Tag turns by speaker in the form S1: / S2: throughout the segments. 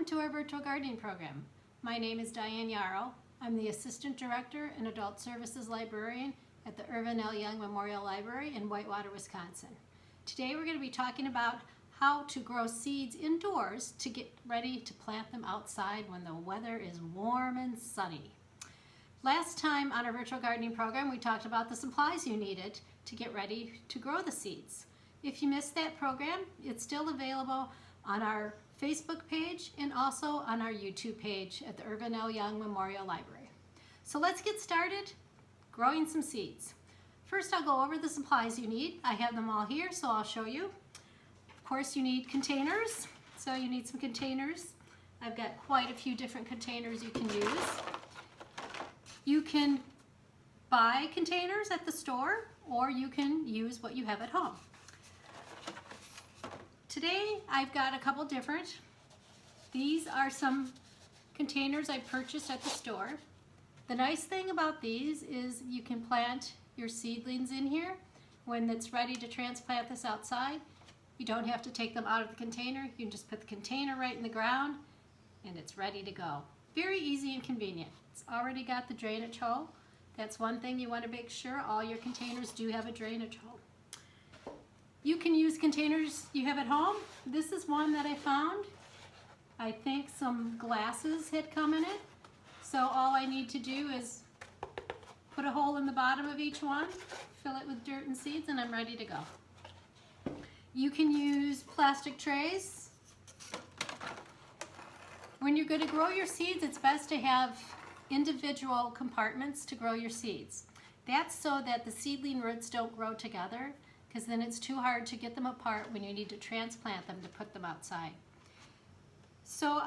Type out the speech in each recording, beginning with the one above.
S1: Welcome to our virtual gardening program. My name is Diane Jaroch. I'm the Assistant Director and Adult Services Librarian at the Irvin L. Young Memorial Library in Whitewater, Wisconsin. Today we're going to be talking about how to grow seeds indoors to get ready to plant them outside when the weather is warm and sunny. Last time on our virtual gardening program we talked about the supplies you needed to get ready to grow the seeds. If you missed that program, it's still available on our Facebook page and also on our YouTube page at the Irvin L. Young Memorial Library. So let's get started growing some seeds. First I'll go over the supplies you need. I have them all here, so I'll show you. Of course you need containers, so you need some containers. I've got quite a few different containers you can use. You can buy containers at the store or you can use what you have at home. Today I've got a couple different. These are some containers I purchased at the store. The nice thing about these is you can plant your seedlings in here. When it's ready to transplant this outside, you don't have to take them out of the container. You can just put the container right in the ground and it's ready to go. Very easy and convenient. It's already got the drainage hole. That's one thing you want to make sure all your containers do have a drainage hole. You can use containers you have at home. This is one that I found. I think some glasses had come in it. So all I need to do is put a hole in the bottom of each one, fill it with dirt and seeds, and I'm ready to go. You can use plastic trays. When you're going to grow your seeds, it's best to have individual compartments to grow your seeds. That's so that the seedling roots don't grow together, because then it's too hard to get them apart when you need to transplant them to put them outside. So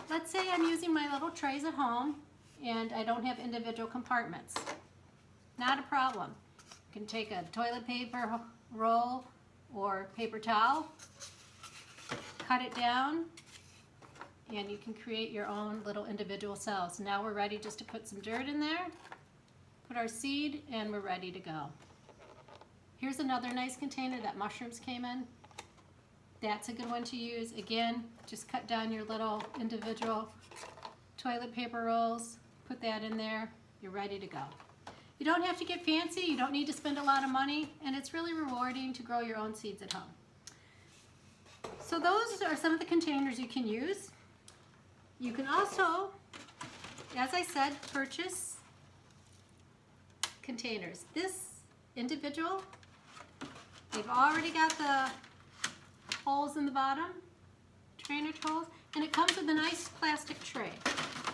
S1: let's say I'm using my little trays at home and I don't have individual compartments. Not a problem. You can take a toilet paper roll or paper towel, cut it down, and you can create your own little individual cells. Now we're ready just to put some dirt in there, put our seed, and we're ready to go. Here's another nice container that mushrooms came in. That's a good one to use. Again, just cut down your little individual toilet paper rolls, put that in there, you're ready to go. You don't have to get fancy, you don't need to spend a lot of money, and it's really rewarding to grow your own seeds at home. So those are some of the containers you can use. You can also, as I said, purchase containers. This individual, they've already got the holes in the bottom, drainage holes, and it comes with a nice plastic tray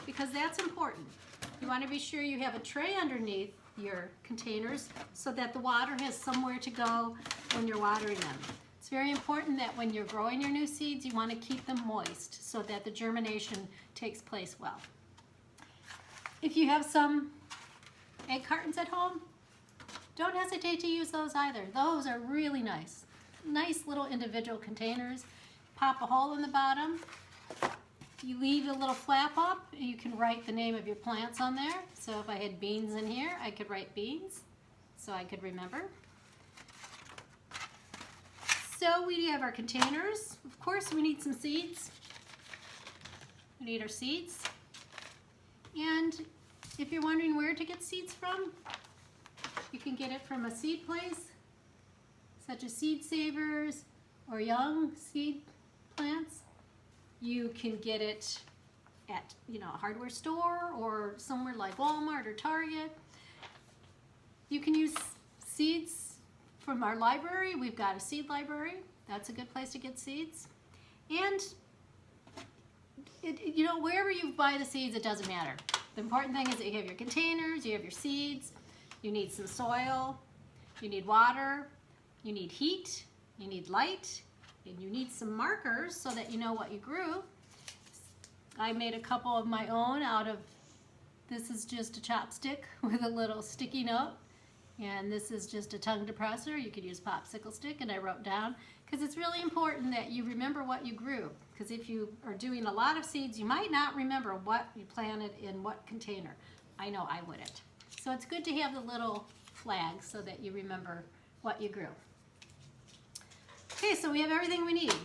S1: because that's important. You want to be sure you have a tray underneath your containers so that the water has somewhere to go when you're watering them. It's very important that when you're growing your new seeds, you want to keep them moist so that the germination takes place well. If you have some egg cartons at home, don't hesitate to use those either. Those are really nice. Nice little individual containers. Pop a hole in the bottom. You leave a little flap up, you can write the name of your plants on there. So if I had beans in here, I could write beans so I could remember. So we have our containers. Of course we need some seeds. We need our seeds. And if you're wondering where to get seeds from, you can get it from a seed place, such as Seed Savers or Young Seed Plants. You can get it at a hardware store or somewhere like Walmart or Target. You can use seeds from our library. We've got a seed library. That's a good place to get seeds. And wherever you buy the seeds, it doesn't matter. The important thing is that you have your containers, you have your seeds. You need some soil, you need water, you need heat, you need light, and you need some markers so that you know what you grew. I made a couple of my own out of, this is just a chopstick with a little sticky note, and this is just a tongue depressor. You could use popsicle stick, and I wrote down, because it's really important that you remember what you grew, because if you are doing a lot of seeds, you might not remember what you planted in what container. I know I wouldn't. So it's good to have the little flags so that you remember what you grew. Okay, so we have everything we need.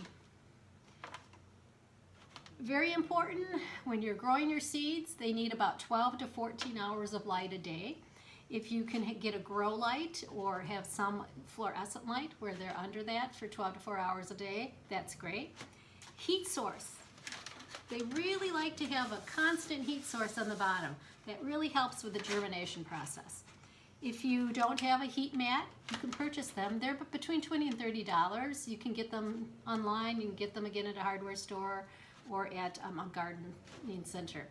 S1: Very important, when you're growing your seeds, they need about 12 to 14 hours of light a day. If you can get a grow light or have some fluorescent light where they're under that for 12 to 4 hours a day, that's great. Heat source. They really like to have a constant heat source on the bottom. That really helps with the germination process. If you don't have a heat mat, you can purchase them. They're between $20 and $30. You can get them online. You can get them again at a hardware store or at a gardening center.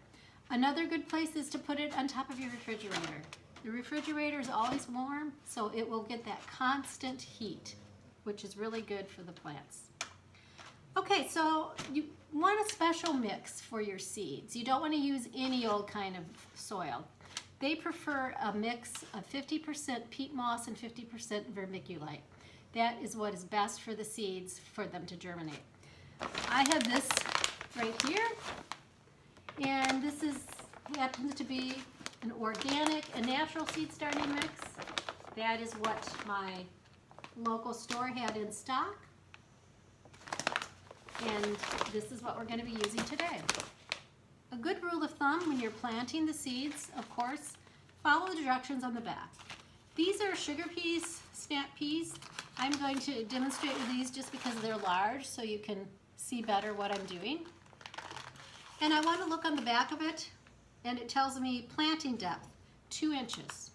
S1: Another good place is to put it on top of your refrigerator. The refrigerator is always warm, so it will get that constant heat, which is really good for the plants. Okay, so you want a special mix for your seeds. You don't want to use any old kind of soil. They prefer a mix of 50% peat moss and 50% vermiculite. That is what is best for the seeds for them to germinate. I have this right here, and this happens to be an organic, a natural seed starting mix. That is what my local store had in stock. And this is what we're going to be using today. A good rule of thumb when you're planting the seeds, of course, follow the directions on the back. These are sugar peas, snap peas. I'm going to demonstrate with these just because they're large so you can see better what I'm doing. And I want to look on the back of it, and it tells me planting depth, 2 inches.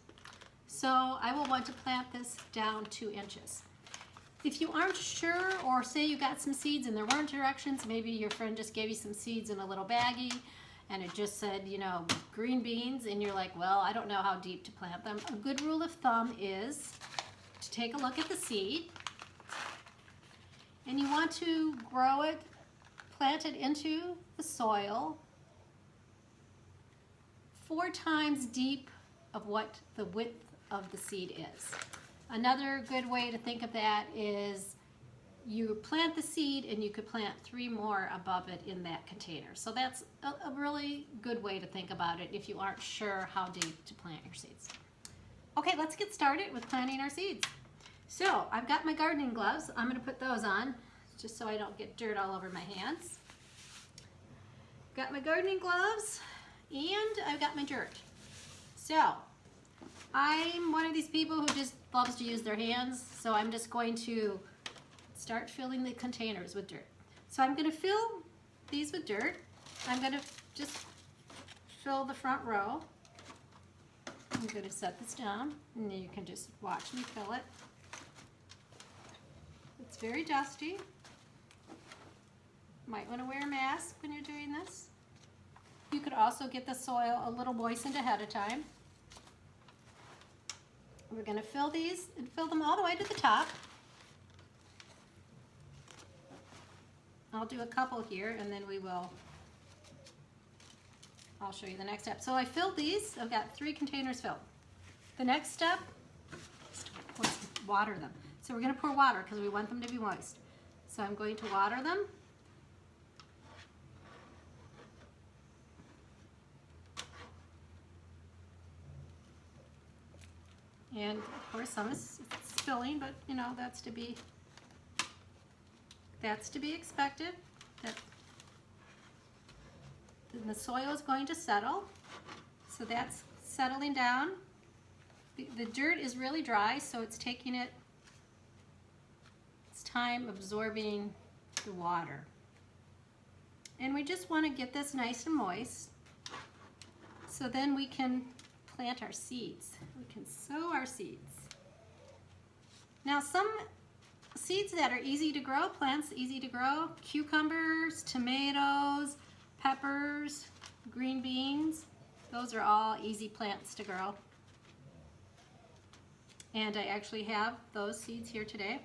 S1: So I will want to plant this down 2 inches. If you aren't sure, or say you got some seeds and there weren't directions, maybe your friend just gave you some seeds in a little baggie and it just said, you know, green beans, and you're like, well, I don't know how deep to plant them. A good rule of thumb is to take a look at the seed, and you want to grow it, plant it into the soil 4 times deep of what the width of the seed is. Another good way to think of that is you plant the seed and you could plant 3 more above it in that container. So that's a really good way to think about it if you aren't sure how deep to plant your seeds. Okay, let's get started with planting our seeds. So I've got my gardening gloves. I'm going to put those on just so I don't get dirt all over my hands. Got my gardening gloves and I've got my dirt. So I'm one of these people who just loves to use their hands, so I'm just going to start filling the containers with dirt. So I'm going to fill these with dirt. I'm going to just fill the front row. I'm going to set this down, and you can just watch me fill it. It's very dusty. Might want to wear a mask when you're doing this. You could also get the soil a little moistened ahead of time. We're going to fill these and fill them all the way to the top. I'll do a couple here, and then I'll show you the next step. So I filled these. I've got 3 containers filled. The next step is to water them. So we're going to pour water because we want them to be moist. So I'm going to water them. And of course some is spilling, but you know, that's to be expected. Then the soil is going to settle. So that's settling down. The dirt is really dry, so it's taking its time absorbing the water. And we just want to get this nice and moist so then we can plant our seeds. We can sow our seeds. Now some seeds that are easy to grow, plants easy to grow, cucumbers, tomatoes, peppers, green beans, those are all easy plants to grow. And I actually have those seeds here today.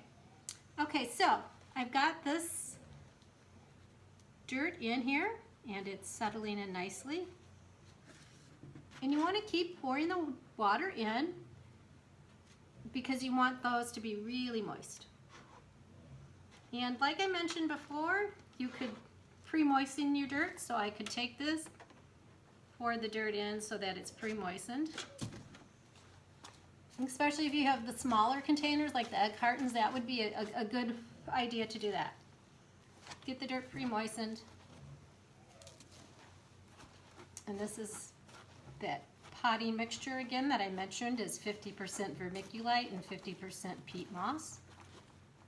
S1: Okay, so I've got this dirt in here and it's settling in nicely. And you want to keep pouring the water in because you want those to be really moist. And like I mentioned before, you could pre-moisten your dirt. So I could take this, pour the dirt in so that it's pre-moistened. Especially if you have the smaller containers like the egg cartons, that would be a good idea to do that. Get the dirt pre-moistened. And this is that potting mixture again that I mentioned is 50% vermiculite and 50% peat moss.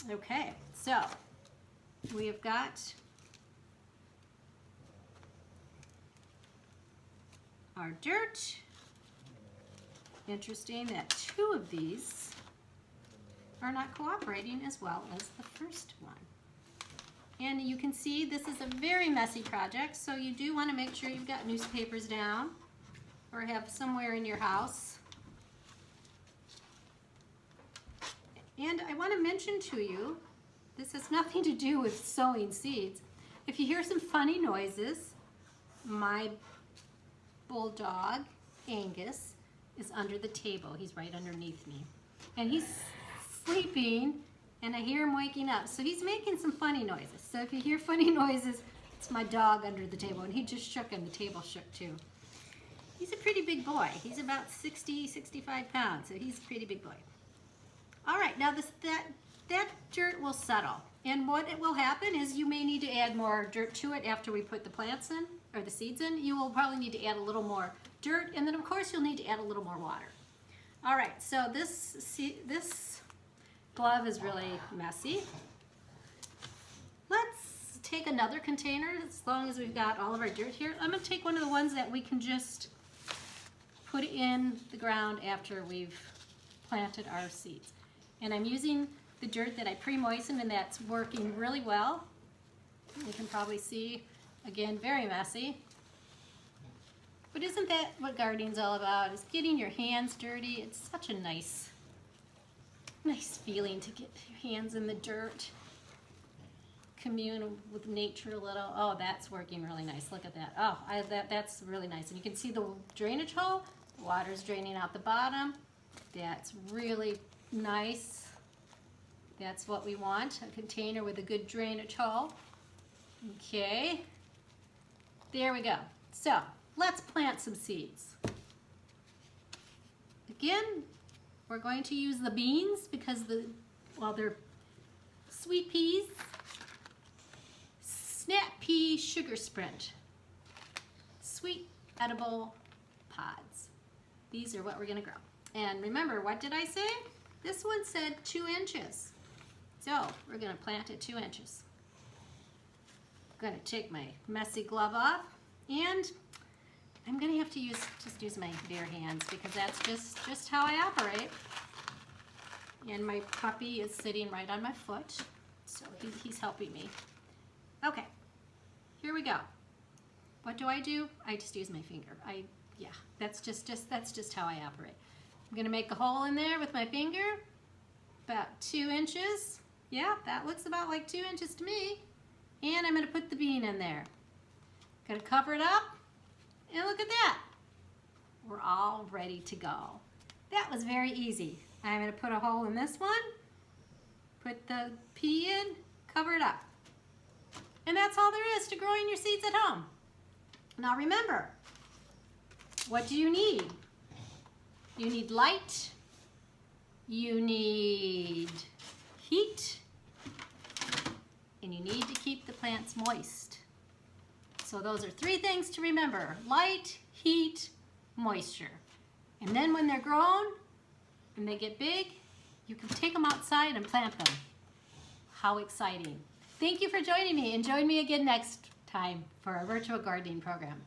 S1: Okay, so we have got our dirt. Interesting that 2 of these are not cooperating as well as the first one. And you can see this is a very messy project, so you do want to make sure you've got newspapers down or have somewhere in your house. And I want to mention to you, this has nothing to do with sowing seeds. If you hear some funny noises, my bulldog, Angus, is under the table. He's right underneath me. And he's sleeping, and I hear him waking up. So he's making some funny noises. So if you hear funny noises, it's my dog under the table, and he just shook and the table shook too. He's a pretty big boy. He's about 60, 65 pounds, so he's a pretty big boy. All right, now that dirt will settle. And what it will happen is you may need to add more dirt to it after we put the plants in, or the seeds in. You will probably need to add a little more dirt, and then of course you'll need to add a little more water. All right, so this glove is really messy. Let's take another container, as long as we've got all of our dirt here. I'm gonna take one of the ones that we can just put in the ground after we've planted our seeds. And I'm using the dirt that I pre-moistened, and that's working really well. You can probably see, again, very messy. But isn't that what gardening's all about, is getting your hands dirty? It's such a nice feeling to get your hands in the dirt. Commune with nature a little. Oh, that's working really nice. Look at that. Oh, that's really nice. And you can see the drainage hole. The water's draining out the bottom. That's really nice. That's what we want, a container with a good drainage hole. Okay, there we go. So let's plant some seeds. Again, we're going to use the beans because they're sweet peas, snap pea sugar sprint, sweet edible pods. These are what we're gonna grow. And remember, what did I say? This one said 2 inches. So we're gonna plant at 2 inches. I'm gonna take my messy glove off, and I'm gonna have to just use my bare hands because that's just how I operate. And my puppy is sitting right on my foot, so he's helping me. Okay, here we go. What do? I just use my finger. Yeah, that's just how I operate. I'm gonna make a hole in there with my finger, about 2 inches. Yeah, that looks about like 2 inches to me. And I'm gonna put the bean in there. Gonna cover it up, and look at that. We're all ready to go. That was very easy. I'm gonna put a hole in this one, put the pea in, cover it up. And that's all there is to growing your seeds at home. Now remember, what do you need? You need light, you need heat, and you need to keep the plants moist. So those are 3 things to remember: light, heat, moisture. And then when they're grown and they get big, you can take them outside and plant them. How exciting. Thank you for joining me, and join me again next time for our virtual gardening program.